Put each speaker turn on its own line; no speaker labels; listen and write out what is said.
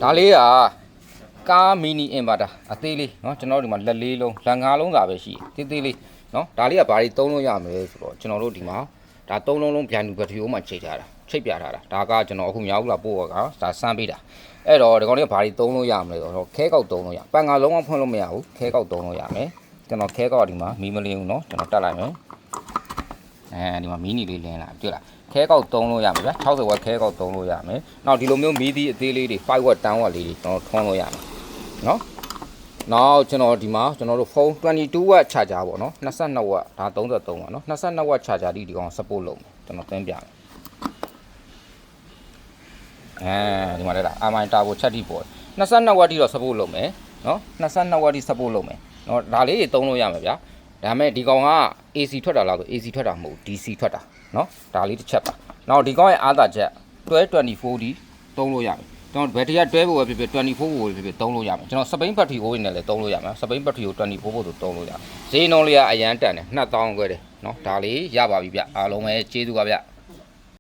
ဒါလေးကကားမီနီအင်ဗာတာအသေးလေးเนาะကျွန်တော်တို့ဒီမှာလက်လေးလုံးလက်ငါးလုံးသာပဲရှိသေးသေးလေးเนาะဒါလေးကဘာတွေသုံးလို့ရမလဲဆိုတော့ကျွန်တော်တို့ဒီမှာဒါသုံးလုံးလုံးဗျန်ဒူဘက်ထရီအိုးမှာချိန်ထားတာချိတ်ပြထားတာဒါကကျွန်တော်အခုမြောက်လာပို့ကဒါစမ်းပေးတာအဲ့တော့ဒီကောင်လေးကဘာတွေသုံးလို့ရမလဲဆိုတော့ခဲကောက်သုံးလို့ရပန်ငါလုံးဝဖွင့်လို့မရဘူးခဲကောက်သုံးလို့ရမယ်ကျွန်တော်ခဲကောက်ဒီမှာမီမလင်းဘူးเนาะကျွန်တော်တက်လိုက်မယ်ဒီမှာမီနီလေးလင်းလာတွေ့လားခဲကောက်သုံးလို့ရမယ်ဗျာ60ဝက်ခဲကောက်သုံးလို့ရမယ်နောက်ဒီလိုမျိုးမီးသီးအသေးလေးတွေ5ဝက်10ဝက်လေးတွေကျွန်တော်ထွန်းလို့ရမယ်နော်နောက်ကျွန်တော်ဒီမှာကျွန်တော်တို့ဖုန်း22ဝက်ချာဂျာပေါ့နော်22ဝက်ဒါ33ပါနော်22ဝက်ချာဂျာဒီကောင် support လုပ်မယ်ကျွန်တော်သင်ပြမယ်ဒီမှာလည်းအာမိုင်တာကိုချက်တိပေါ်22ဝက်တိတော့ support လုပ်မယ်နော်22ဝက်တိ support လုပ်မယ်နော်ဒါလေးတွေသုံးလို့ရမယ်ဗျာဒါပေမဲ့ဒီကောင်က AC ထွက်တာလားဆို AC ထွက်တာမဟုတ် DC ထွက်တာနော်ဒါလေးတစ်ချက်ပါနောက်ဒီကောင်ရဲ့အားသာချက်1224ဒီသုံးလို့ရမယ်ကျွန်တော်ဘက်ထရီက12ဘို့ပဲဖြစ်ဖြစ်24ဘို့ပဲဖြစ်ဖြစ်သုံးလို့ရမယ်ကျွန်တော်စပိန်ဘက်ထရီအိုးနဲ့လည်းသုံးလို့ရမယ်စပိန်ဘက်ထရီကို24ဘို့ဆိုသုံးလို့ရမယ်ဈေးနှုန်းလေးကအရန်တန်တယ်2000ခွဲတယ်နော်ဒါလေးရပါပြီဗျအားလုံးပဲကျေးဇူးပါဗျ